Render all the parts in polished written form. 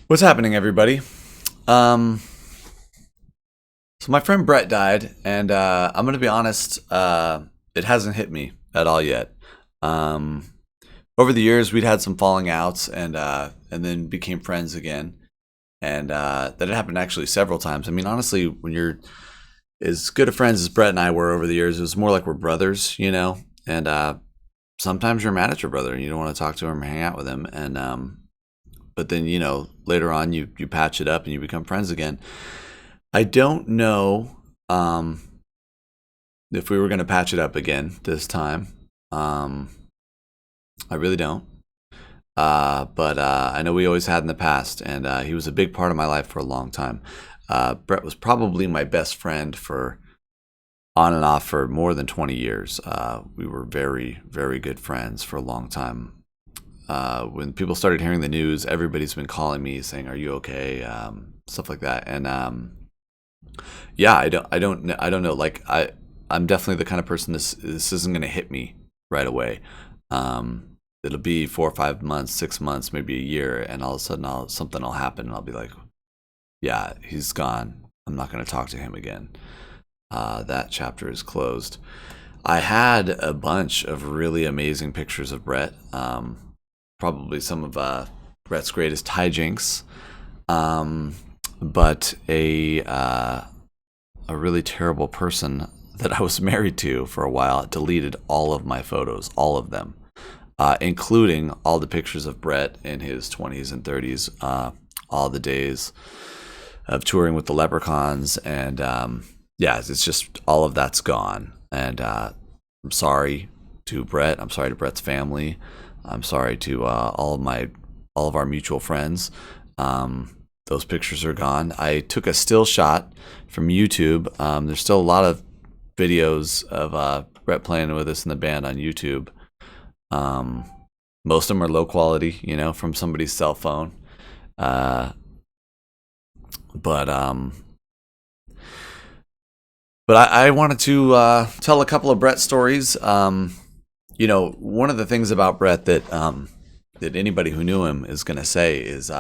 What's happening, everybody? Um, so my friend Brett died, and I'm gonna be honest, it hasn't hit me at all yet. Um, Over the years, we'd had some falling outs, and then became friends again, and that had happened actually several times. I mean, honestly, when you're as good of friends as Brett and I were over the years, it was more like we're brothers, you know. And sometimes you're mad at your brother, and you don't want to talk to him or hang out with him, and but then later on you patch it up and you become friends again. I don't know if we were going to patch it up again this time. Um, I really don't. But I know we always had in the past, and he was a big part of my life for a long time. Brett was probably my best friend for on and off for more than 20 years. We were very, very good friends for a long time. When people started hearing the news, everybody's been calling me saying, "Are you okay?" Stuff like that, and yeah, I don't know. I'm definitely the kind of person this isn't going to hit me right away. It'll be 4 or 5 months, 6 months, maybe a year, and all of a sudden something will happen, and I'll be like, yeah, he's gone. I'm not going to talk to him again. That chapter is closed. I had a bunch of really amazing pictures of Brett. Probably some of Brett's greatest hijinks. But a really terrible person that I was married to for a while deleted all of my photos, all of them, including all the pictures of Brett in his 20s and 30s, all the days of touring with the Leprechauns, and yeah, it's just all of that's gone. And I'm sorry to Brett. I'm sorry to Brett's family. I'm sorry to all of our mutual friends. Those pictures are gone. I took a still shot from YouTube. There's still a lot of videos of Brett playing with us in the band on YouTube. Most of them are low quality, from somebody's cell phone. Uh, but but I wanted to tell a couple of Brett stories. One of the things about Brett that anybody who knew him is going to say is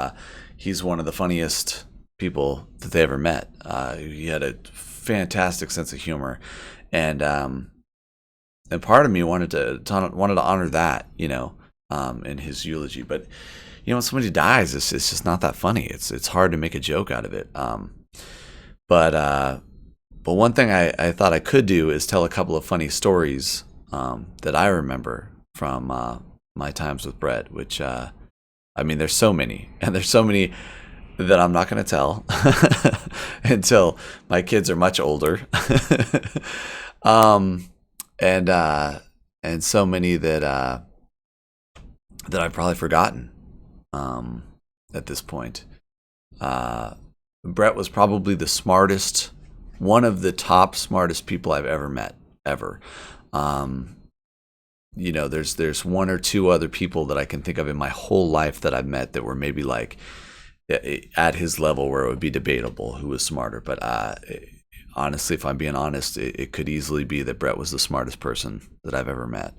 he's one of the funniest people that they ever met. He had a fantastic sense of humor, and part of me wanted to honor that, in his eulogy. But when somebody dies, it's just not that funny. It's hard to make a joke out of it. But one thing I thought I could do is tell a couple of funny stories that I remember from my times with Brett, which I mean, there's so many, and there's so many that I'm not going to tell until my kids are much older, um, and so many that I've probably forgotten at this point. Brett was probably the smartest, one of the top smartest people I've ever met, ever. Um, there's one or two other people that I can think of in my whole life that I've met that were maybe like at his level where it would be debatable who was smarter. But honestly, if I'm being honest, it could easily be that Brett was the smartest person that I've ever met.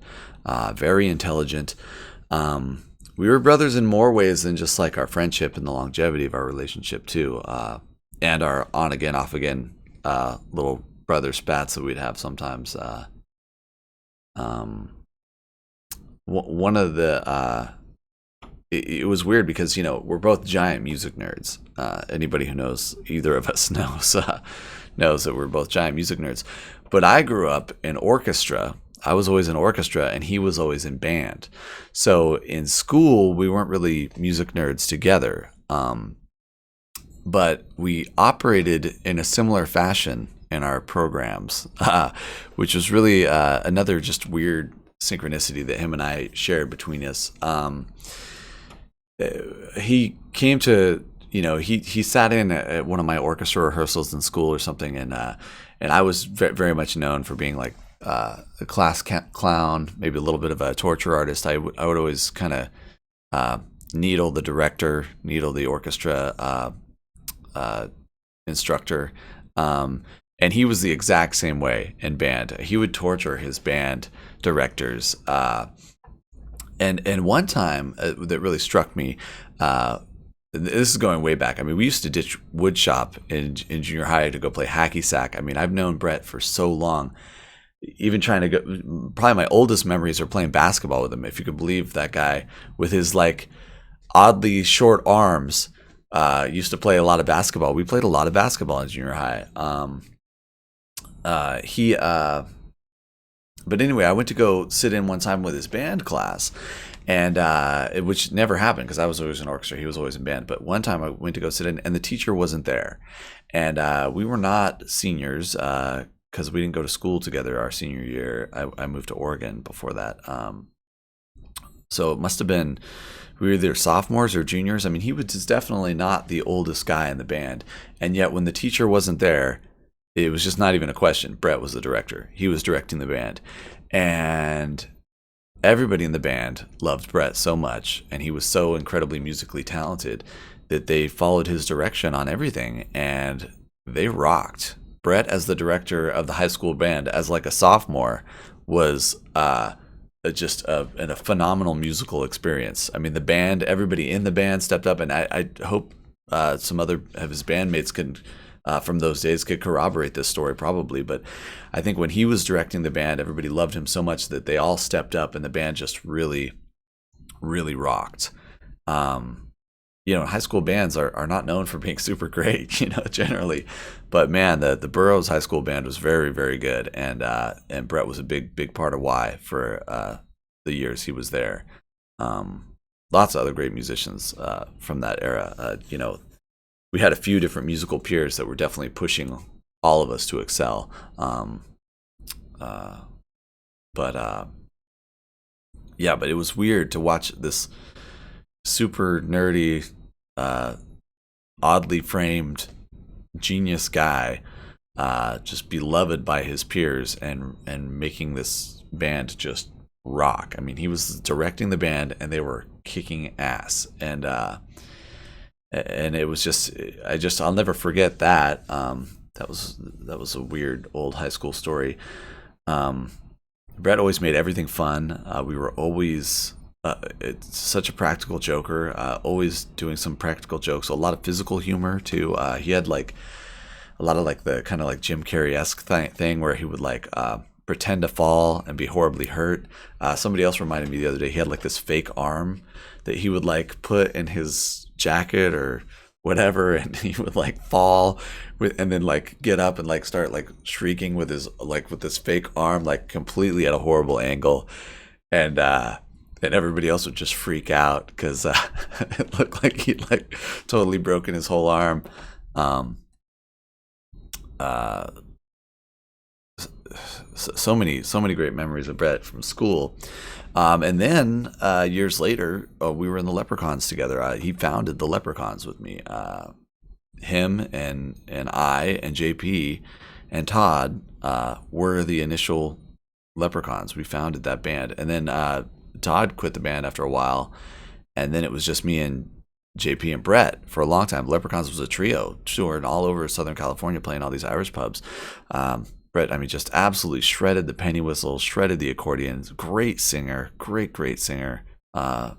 Very intelligent. We were brothers in more ways than just like our friendship and the longevity of our relationship too, and our on again, off again little brother spats that we'd have sometimes. One of the it was weird because we're both giant music nerds. Anybody who knows either of us knows that we're both giant music nerds. But I grew up in orchestra. I was always in orchestra, and he was always in band. So in school, we weren't really music nerds together, but we operated in a similar fashion in our programs, which was really another just weird synchronicity that him and I shared between us. He came to, he sat in at one of my orchestra rehearsals in school or something, and I was very much known for being like a class clown, maybe a little bit of a torture artist. I would always kind of needle the director, needle the orchestra instructor. And he was the exact same way in band. He would torture his band directors. And one time that really struck me, this is going way back. I mean, we used to ditch wood shop in junior high to go play hacky sack. I mean, I've known Brett for so long. Even trying to go, probably my oldest memories are playing basketball with him. If you could believe that guy with his like oddly short arms, used to play a lot of basketball. We played a lot of basketball in junior high. He But anyway, I went to go sit in one time with his band class, and which never happened because I was always in orchestra. He was always in band. But one time I went to go sit in, and the teacher wasn't there, and we were not seniors because we didn't go to school together our senior year. I moved to Oregon before that, so it must have been we were either sophomores or juniors. I mean, he was definitely not the oldest guy in the band, and yet when the teacher wasn't there, it was just not even a question. Brett was the director. He was directing the band. And everybody in the band loved Brett so much, and he was so incredibly musically talented that they followed his direction on everything, and they rocked. Brett, as the director of the high school band, as like a sophomore, was just a phenomenal musical experience. I mean, the band, everybody in the band stepped up, and I hope some other of his bandmates could from those days could corroborate this story probably, but I think when he was directing the band, everybody loved him so much that they all stepped up and the band just really, really rocked. High school bands are not known for being super great, generally, but man, the Burroughs High School band was very, very good, and Brett was a big part of why for the years he was there. Lots of other great musicians from that era, we had a few different musical peers that were definitely pushing all of us to excel. But it was weird to watch this super nerdy, oddly framed genius guy just beloved by his peers and making this band just rock. I mean, he was directing the band and they were kicking ass. And it was just I'll never forget that. That was a weird old high school story. Brett always made everything fun. We were always it's such a practical joker, always doing some practical jokes, a lot of physical humor too. He had like a lot of like the kind of like Jim Carrey-esque thing where he would like pretend to fall and be horribly hurt. Somebody else reminded me the other day, he had like this fake arm that he would like put in his jacket or whatever, and he would like fall and then like get up and like start like shrieking with his like with this fake arm like completely at a horrible angle, and everybody else would just freak out because it looked like he'd like totally broken his whole arm. So many great memories of Brett from school. And then years later, we were in the Leprechauns together. He founded the Leprechauns with me. Him and I and JP and Todd were the initial Leprechauns. We founded that band, and then Todd quit the band after a while, and then it was just me and JP and Brett for a long time. Leprechauns was a trio, touring all over Southern California, playing all these Irish pubs. Brett, I mean, just absolutely shredded the penny whistle, shredded the accordion. Great singer, great singer. I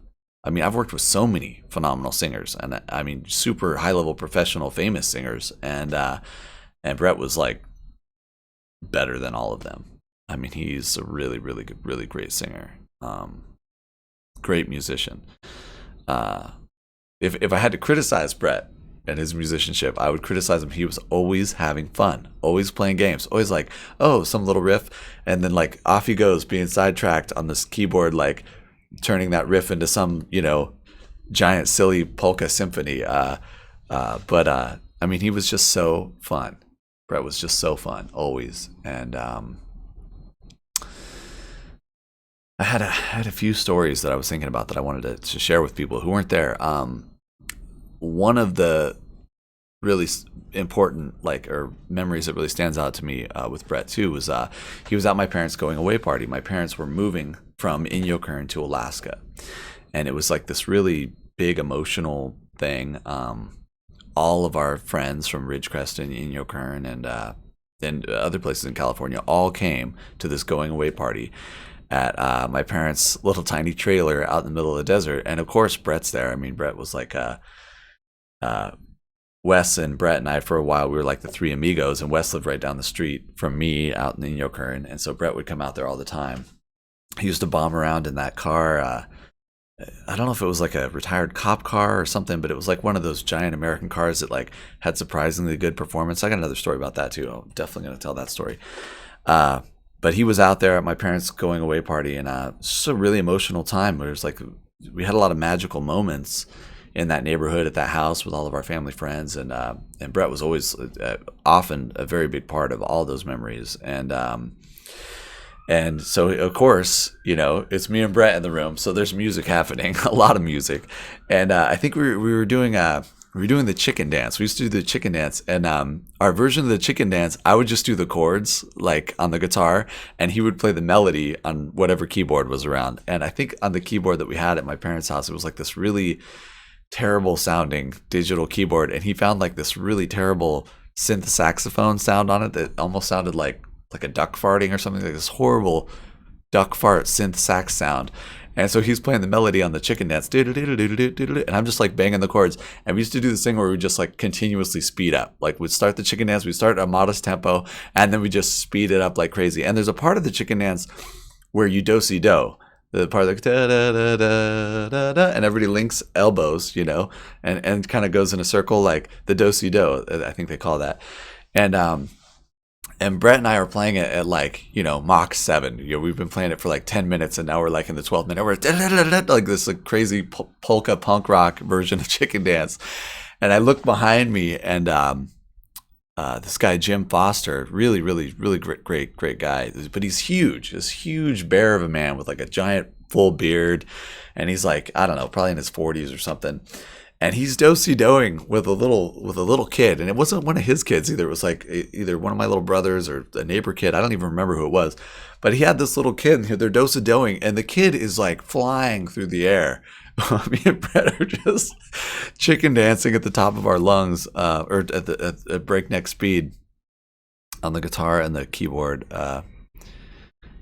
mean, I've worked with so many phenomenal singers, and I mean, super high level, professional, famous singers, and Brett was like better than all of them. I mean, he's a really good, really great singer, great musician. If I had to criticize Brett and his musicianship, I would criticize him. He was always having fun, always playing games, always like, oh, some little riff, and then like off he goes, being sidetracked on this keyboard, like turning that riff into some, giant silly polka symphony. But I mean, he was just so fun. Brett was just so fun, always. And I had a few stories that I was thinking about that I wanted to share with people who weren't there. One of the really important or memories that really stands out to me with Brett too was he was at my parents' going away party. My parents were moving from Inyokern to Alaska, and it was like this really big emotional thing. All of our friends from Ridgecrest and Inyokern and other places in California all came to this going away party at my parents' little tiny trailer out in the middle of the desert. And of course, Brett's there. I mean, Brett was like uh, Wes and Brett and I, for a while, we were like the three amigos, and Wes lived right down the street from me out in Yokern, and so Brett would come out there all the time. He used to bomb around in that car. I don't know if it was like a retired cop car or something, but it was like one of those giant American cars that like had surprisingly good performance. I got another story about that too. I'm definitely going to tell that story. But he was out there at my parents' going away party, and it's just a really emotional time where it was like we had a lot of magical moments in that neighborhood at that house with all of our family friends, and Brett was always often a very big part of all those memories, and so of course, it's me and Brett in the room, so there's music happening, a lot of music, and I think we were doing the chicken dance. We used to do the chicken dance, and our version of the chicken dance, I would just do the chords like on the guitar, and he would play the melody on whatever keyboard was around. And I think on the keyboard that we had at my parents' house, it was like this really terrible sounding digital keyboard, and he found like this really terrible synth saxophone sound on it that almost sounded like a duck farting or something, like this horrible duck fart synth sax sound. And so he's playing the melody on the chicken dance, and I'm just like banging the chords. And we used to do this thing where we just like continuously speed up. Like we'd start the chicken dance, we'd start a modest tempo, and then we just speed it up like crazy. And there's a part of the chicken dance where you do-si-do. The part like da da da da da da, and everybody links elbows, and kind of goes in a circle like the do-si-do, I think they call that. And Brett and I are playing it at like, Mach 7. We've been playing it for like 10 minutes, and now we're like in the 12th minute. We're like this like crazy polka punk rock version of chicken dance. And I look behind me, and this guy, Jim Foster, really, really, really great guy. But he's huge, this huge bear of a man with like a giant full beard. And he's like, I don't know, probably in his 40s or something. And he's do-si-doing with a little kid, and it wasn't one of his kids either. It was like either one of my little brothers or a neighbor kid. I don't even remember who it was, but he had this little kid, and they're do-si-doing, and the kid is like flying through the air. Me and Brett are just chicken dancing at the top of our lungs, or at breakneck speed on the guitar and the keyboard.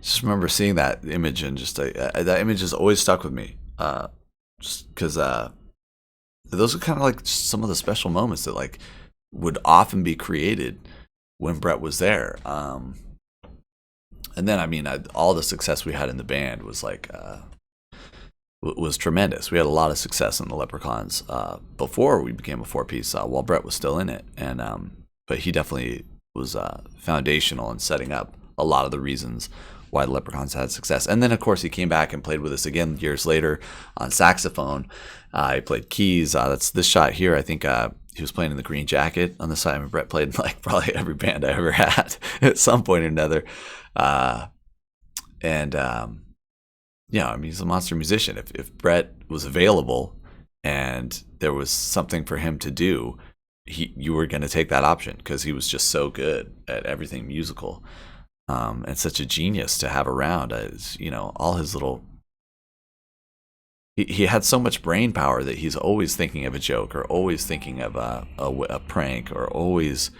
Just remember seeing that image, and just that image has always stuck with me, just because. Those are kind of like some of the special moments that like would often be created when Brett was there. And then, all the success we had in the band was like, was tremendous. We had a lot of success in the Leprechauns, before we became a 4-piece, while Brett was still in it. And, but he definitely was, foundational in setting up a lot of the reasons why the Leprechauns had success. And then, of course, he came back and played with us again years later on saxophone. He played keys. That's this shot here. I think he was playing in the Green Jacket on the side. Brett played in like probably every band I ever had at some point or another. He's a monster musician. If Brett was available and there was something for him to do, you were going to take that option because he was just so good at everything musical. And such a genius to have around. All his little. He had so much brain power that he's always thinking of a joke, or always thinking of a prank, or always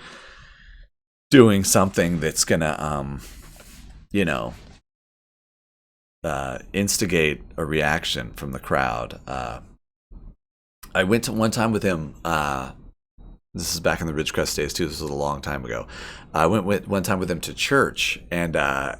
doing something that's gonna instigate a reaction from the crowd. I went to one time with him. This is back in the Ridgecrest days too. This was a long time ago. I went one time with him to church, and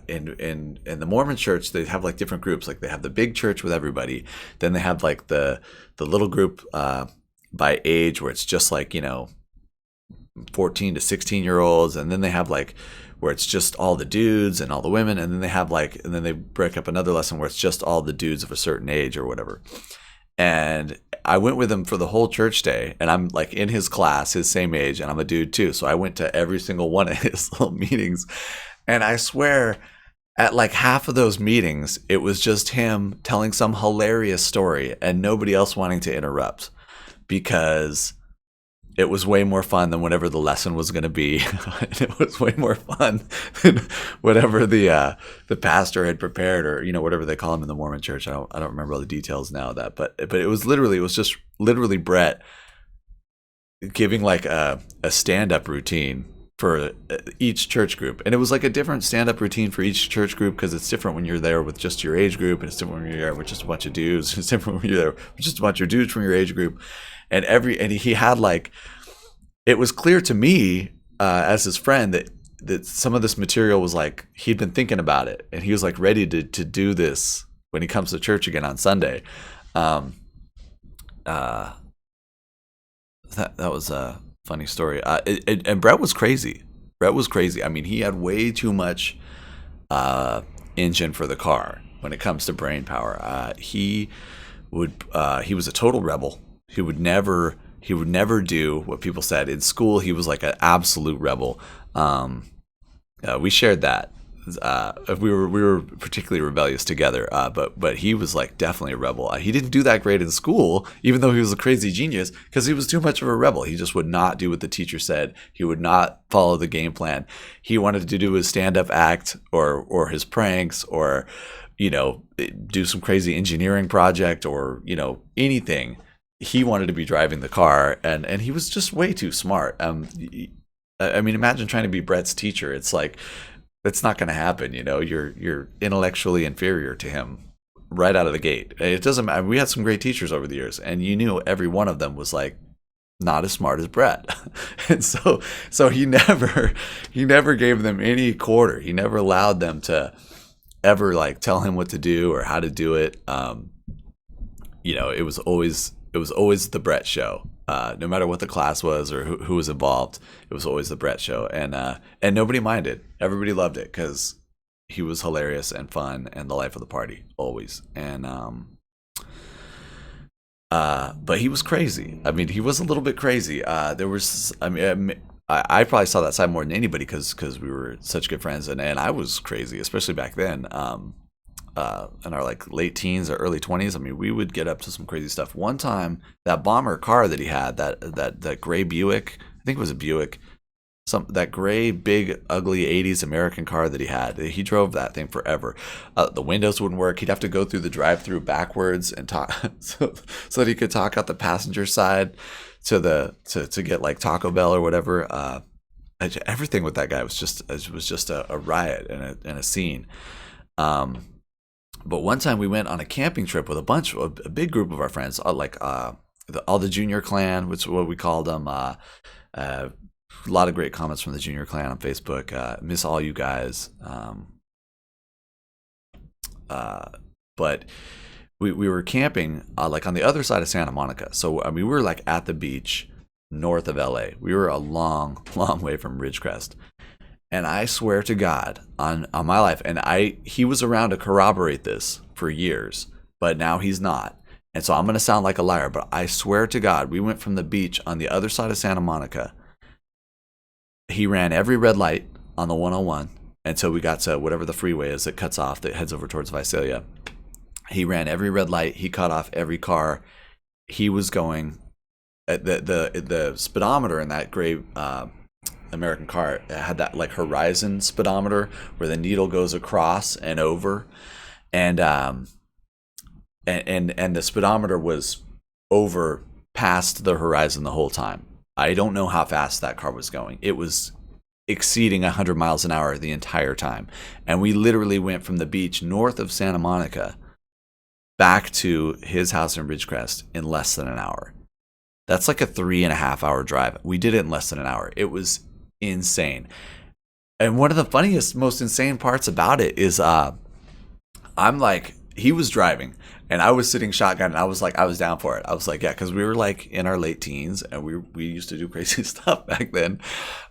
in the Mormon church they have like different groups. Like they have the big church with everybody. Then they have like the little group by age, where it's just like 14 to 16-year-olds, and then they have like where it's just all the dudes and all the women, and then they have and then they break up another lesson where it's just all the dudes of a certain age or whatever. And I went with him for the whole church day, and I'm like in his class, his same age, and I'm a dude too. So I went to every single one of his little meetings, and I swear at like half of those meetings, it was just him telling some hilarious story and nobody else wanting to interrupt, because it was way more fun than whatever the lesson was going to be. And it was way more fun than whatever the pastor had prepared, or whatever they call him in the Mormon church. I don't remember all the details now of that, but it was just literally Brett giving like a stand-up routine for each church group. And it was like a different stand-up routine for each church group, because it's different when you're there with just your age group, and it's different when you're there with just a bunch of dudes. It's different when you're there with just a bunch of dudes from your age group. and he had like, it was clear to me as his friend that some of this material was like he'd been thinking about it, and he was like ready to do this when he comes to church again on Sunday. Um, uh, that was a funny story. And Brett was crazy. Brett was crazy. I mean, he had way too much engine for the car when it comes to brain power. He was a total rebel. He would never do what people said in school. He was like an absolute rebel. We shared that. We were particularly rebellious together. But he was like definitely a rebel. He didn't do that great in school, even though he was a crazy genius, because he was too much of a rebel. He just would not do what the teacher said. He would not follow the game plan. He wanted to do his stand-up act or his pranks, or do some crazy engineering project, or anything. He wanted to be driving the car, and he was just way too smart. I mean, imagine trying to be Brett's teacher. It's like, it's not going to happen. You're intellectually inferior to him right out of the gate. It doesn't matter. We had some great teachers over the years, and you knew every one of them was like not as smart as Brett. And so he never gave them any quarter. He never allowed them to ever like tell him what to do or how to do it. It was always the Brett show. No matter what the class was or who was involved, it was always the Brett show, and nobody minded. Everybody loved it because he was hilarious and fun and the life of the party always. And but he was crazy. I mean, he was a little bit crazy. There was, I mean, I probably saw that side more than anybody because we were such good friends, and I was crazy, especially back then. In our like late teens or early 20s, I mean, we would get up to some crazy stuff. One time, that bomber car that he had, that gray Buick, I think it was a Buick, that gray, big, ugly 80s American car that he had, he drove that thing forever. The windows wouldn't work. He'd have to go through the drive-through backwards and talk so that he could talk out the passenger side to get like Taco Bell or whatever. Everything with that guy was just a riot and a scene. But one time we went on a camping trip with a big group of our friends, all the junior clan, which is what we called them. A lot of great comments from the junior clan on Facebook. Miss all you guys. But we were camping like on the other side of Santa Monica. So I mean, we were like at the beach north of LA. We were a long, long way from Ridgecrest. And I swear to God on my life, and he was around to corroborate this for years, but now he's not. And so I'm going to sound like a liar, but I swear to God, we went from the beach on the other side of Santa Monica. He ran every red light on the 101 until we got to whatever the freeway is that cuts off, that heads over towards Visalia. He ran every red light. He cut off every car. He was going at the speedometer in that gray American car had that like horizon speedometer where the needle goes across and over, and the speedometer was over past the horizon the whole time. I don't know how fast that car was going. It was exceeding 100 miles an hour the entire time, and we literally went from the beach north of Santa Monica back to his house in Ridgecrest in less than an hour. That's like a 3.5 hour drive. We did it in less than an hour. It was insane. And one of the funniest, most insane parts about it is I'm like, he was driving and I was sitting shotgun, and I was down for it. I was like, yeah, because we were like in our late teens and we used to do crazy stuff back then.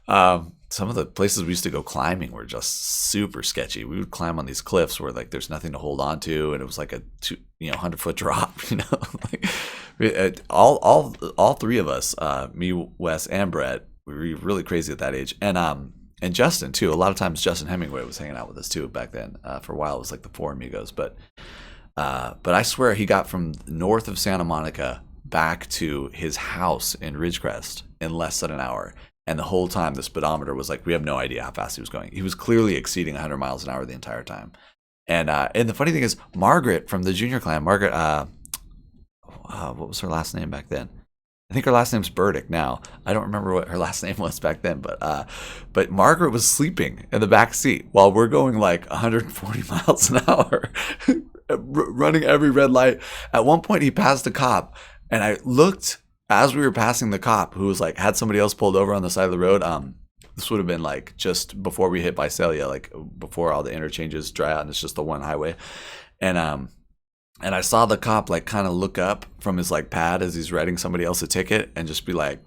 Some of the places we used to go climbing were just super sketchy. We would climb on these cliffs where like there's nothing to hold on to, and it was like a 100-foot drop. Like, all three of us, me, Wes, and Brett, we were really crazy at that age, and Justin too. A lot of times Justin Hemingway was hanging out with us too back then. For a while it was like the four amigos, but I swear he got from north of Santa Monica back to his house in Ridgecrest in less than an hour. And the whole time the speedometer was like, we have no idea how fast he was going. He was clearly exceeding 100 miles an hour the entire time. And the funny thing is, Margaret from the junior clan, Margaret, what was her last name back then? I think her last name's Burdick now. I don't remember what her last name was back then, but Margaret was sleeping in the back seat while we're going like 140 miles an hour, running every red light. At one point, he passed a cop, and I looked as we were passing the cop who was like had somebody else pulled over on the side of the road. This would have been like just before we hit Visalia, like before all the interchanges dry out and it's just the one highway. And I saw the cop like kind of look up from his like pad as he's writing somebody else a ticket and just be like,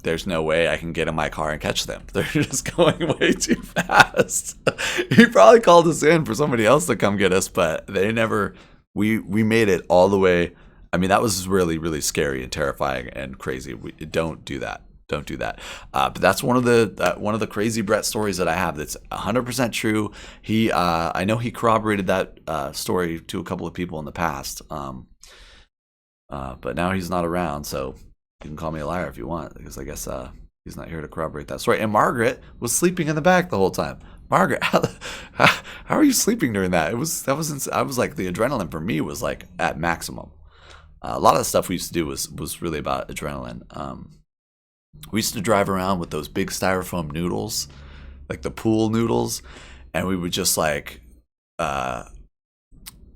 there's no way I can get in my car and catch them. They're just going way too fast. He probably called us in for somebody else to come get us, but they never. We made it all the way. I mean, that was really, really scary and terrifying and crazy. Don't do that. Don't do that. But that's one of the crazy Brett stories that I have. That's 100% true. I know he corroborated that story to a couple of people in the past. But now he's not around, so you can call me a liar if you want, because I guess he's not here to corroborate that story. And Margaret was sleeping in the back the whole time. Margaret, how are you sleeping during that? I was like, the adrenaline for me was like at maximum. A lot of the stuff we used to do was really about adrenaline. We used to drive around with those big styrofoam noodles, like the pool noodles, and we would just like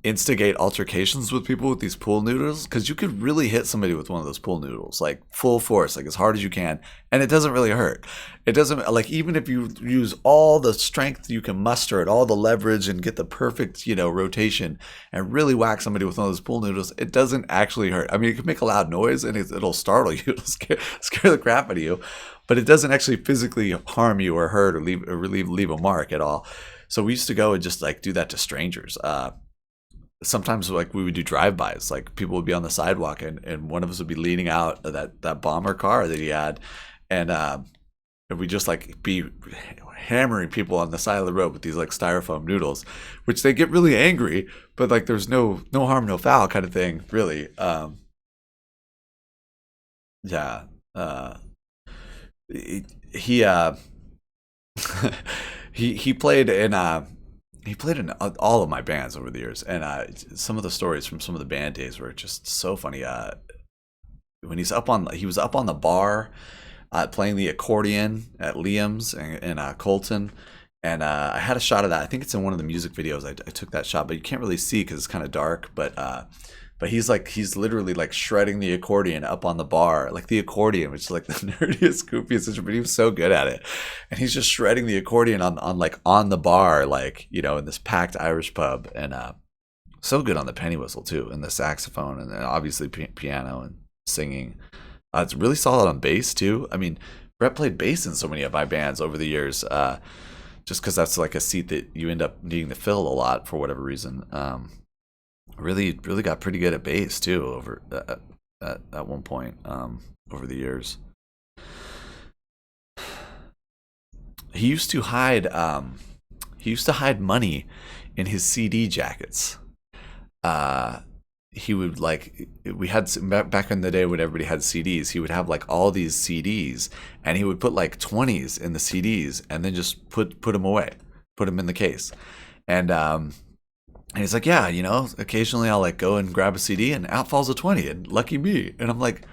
instigate altercations with people with these pool noodles, because you could really hit somebody with one of those pool noodles, like full force, like as hard as you can, and it doesn't really hurt. It doesn't, like, even if you use all the strength you can muster and all the leverage and get the perfect, rotation and really whack somebody with one of those pool noodles, it doesn't actually hurt. I mean, it can make a loud noise and it'll startle you, it'll scare the crap out of you, but it doesn't actually physically harm you or hurt or leave a mark at all. So we used to go and just like do that to strangers. Sometimes like we would do drive-bys, like people would be on the sidewalk and one of us would be leaning out of that bomber car that he had, and we just like be hammering people on the side of the road with these like styrofoam noodles, which they get really angry, but like there's no harm, no foul kind of thing, really. Yeah. He he played in all of my bands over the years, and some of the stories from some of the band days were just so funny. When he was up on the bar, playing the accordion at Liam's in Colton, and I had a shot of that. I think it's in one of the music videos. I took that shot, but you can't really see because it's kind of dark. But he's literally like shredding the accordion up on the bar, like the accordion, which is like the nerdiest, goofiest instrument. But he was so good at it, and he's just shredding the accordion on the bar, like in this packed Irish pub, and so good on the penny whistle too, and the saxophone, and then obviously piano and singing. It's really solid on bass too. I mean, Brett played bass in so many of my bands over the years, just because that's like a seat that you end up needing to fill a lot for whatever reason. Really got pretty good at bass too over at one point over the years. He used to hide money in his CD jackets. He would we had back in the day when everybody had CDs. He would have like all these CDs, and he would put like 20s in the CDs, and then just put them away, put them in the case, and he's like, yeah, occasionally I'll like go and grab a CD and out falls a 20 and lucky me. And I'm like,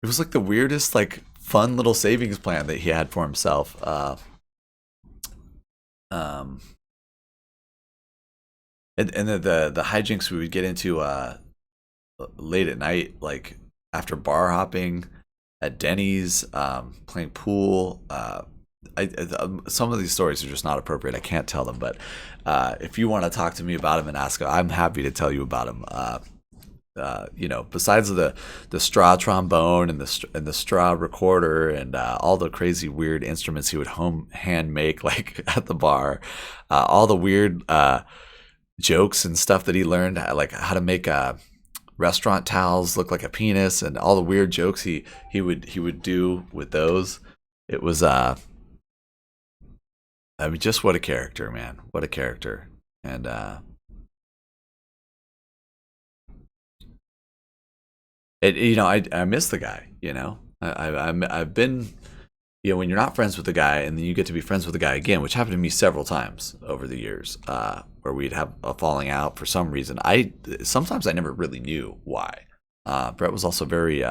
it was like the weirdest, like fun little savings plan that he had for himself. And the hijinks we would get into late at night, like after bar hopping at Denny's, playing pool. Some of these stories are just not appropriate. I can't tell them, but if you want to talk to me about them and ask, I'm happy to tell you about them. Besides the straw trombone and the straw recorder and all the crazy weird instruments he would hand make like at the bar, all the weird jokes and stuff that he learned, like how to make restaurant towels look like a penis, and all the weird jokes he would do with those. It was I mean, just what a character, man. What a character. And I miss the guy, I've been, when you're not friends with the guy and then you get to be friends with the guy again, which happened to me several times over the years, where we'd have a falling out for some reason. Sometimes I never really knew why. Brett was also very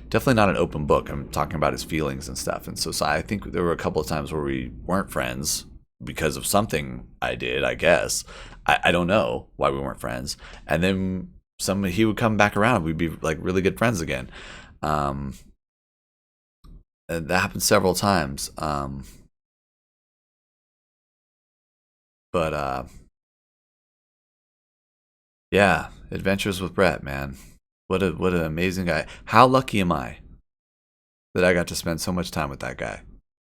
definitely not an open book. I'm talking about his feelings and stuff. And so I think there were a couple of times where we weren't friends because of something I did, I guess. I don't know why we weren't friends. And then he would come back around. We'd be like really good friends again. Um, and that happened several times. But yeah, Adventures with Brett, man. What an amazing guy. How lucky am I that I got to spend so much time with that guy,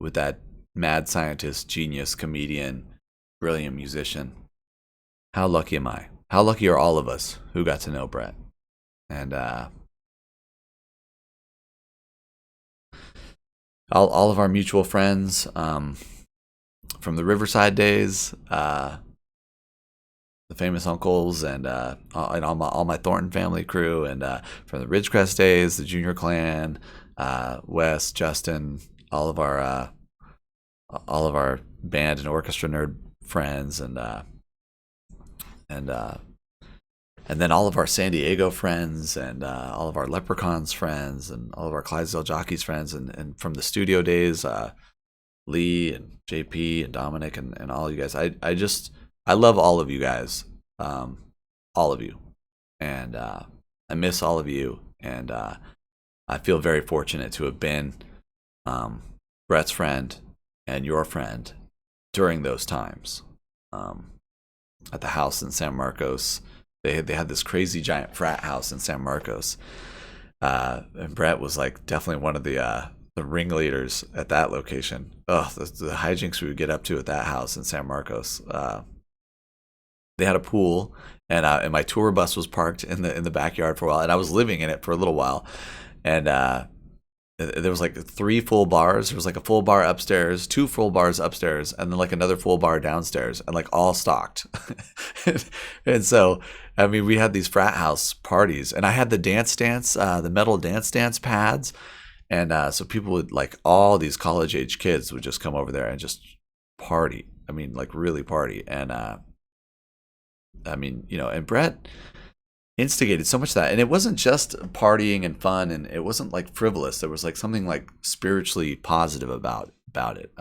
with that mad scientist, genius, comedian, brilliant musician. How lucky am I? How lucky are all of us who got to know Brett? And all of our mutual friends from the Riverside days, the famous uncles, and all my Thornton family crew, and from the Ridgecrest days, the Junior Clan, Wes, Justin, all of our all of our band and orchestra nerd friends, and and then all of our San Diego friends, and all of our Leprechauns friends, and all of our Clydesdale Jockeys friends, and from the studio days, Lee and JP and Dominic, and all you guys. I love all of you guys, all of you, and I miss all of you, and I feel very fortunate to have been Brett's friend and your friend during those times. At the house in San Marcos, they had this crazy giant frat house in San Marcos, and Brett was like definitely one of the ringleaders at that location. Oh, the hijinks we would get up to at that house in San Marcos. They had a pool, and my tour bus was parked in the backyard for a while, and I was living in it for a little while, and there was like 3 full bars. There was like a full bar upstairs, 2 full bars upstairs, and then like another full bar downstairs, and like all stocked. And so, I mean, we had these frat house parties, and I had the the metal dance pads, and so people would like all these college age kids would just come over there and just party. I mean, like really party, and I mean, and Brett instigated so much of that, and it wasn't just partying and fun, and it wasn't like frivolous. There was like something like spiritually positive about it.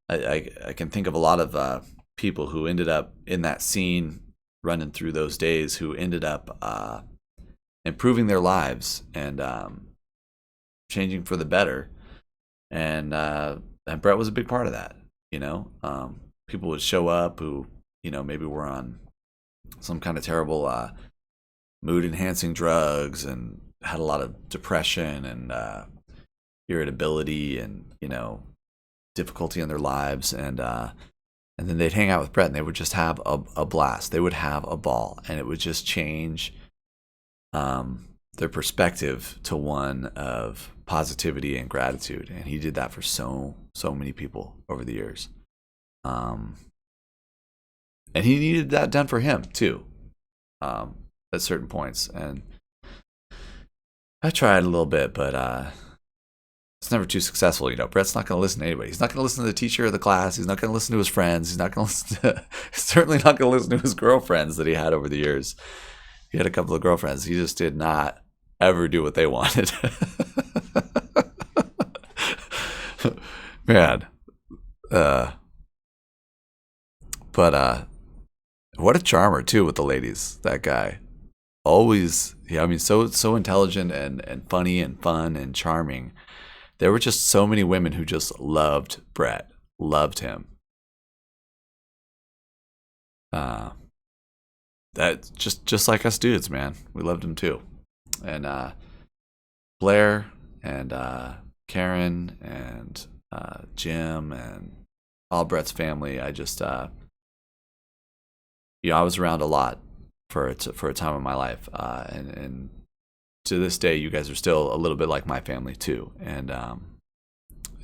I can think of a lot of people who ended up in that scene, running through those days, who ended up improving their lives and changing for the better, and Brett was a big part of that. People would show up who maybe were on some kind of terrible mood enhancing drugs and had a lot of depression and irritability and difficulty in their lives, and then they'd hang out with Brett, and they would just have a blast. They would have a ball, and it would just change their perspective to one of positivity and gratitude. And he did that for so many people over the years, and he needed that done for him too, at certain points. And I tried a little bit, but it's never too successful. Brett's not going to listen to anybody. He's not going to listen to the teacher of the class. He's not going to listen to his friends. He's not going to listen to, certainly not going to listen to his girlfriends that he had over the years. He had a couple of girlfriends. He just did not ever do what they wanted. Man. But what a charmer too with the ladies, that guy. Always, yeah, I mean, so intelligent and funny and fun and charming. There were just so many women who just loved Brett, loved him. That just like us dudes, man. We loved him too. And Blair and Karen and Jim and all Brett's family. I just I was around a lot for a time of my life, and to this day, you guys are still a little bit like my family too. And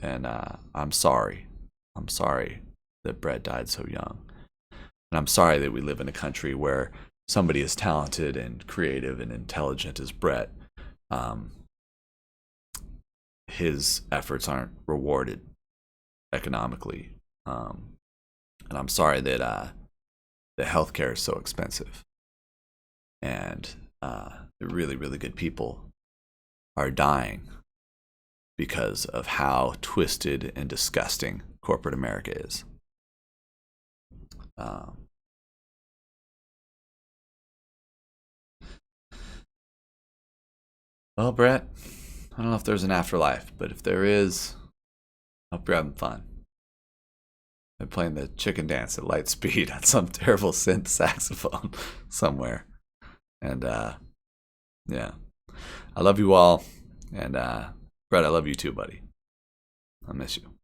I'm sorry. I'm sorry that Brett died so young. And I'm sorry that we live in a country where somebody as talented and creative and intelligent as Brett, his efforts aren't rewarded economically. And I'm sorry that the healthcare is so expensive. And the really, really good people are dying because of how twisted and disgusting corporate America is. Well, Brett, I don't know if there's an afterlife, but if there is, I hope you're having fun. They're playing the chicken dance at light speed on some terrible synth saxophone somewhere. And yeah, I love you all. And Brett, I love you too, buddy. I miss you.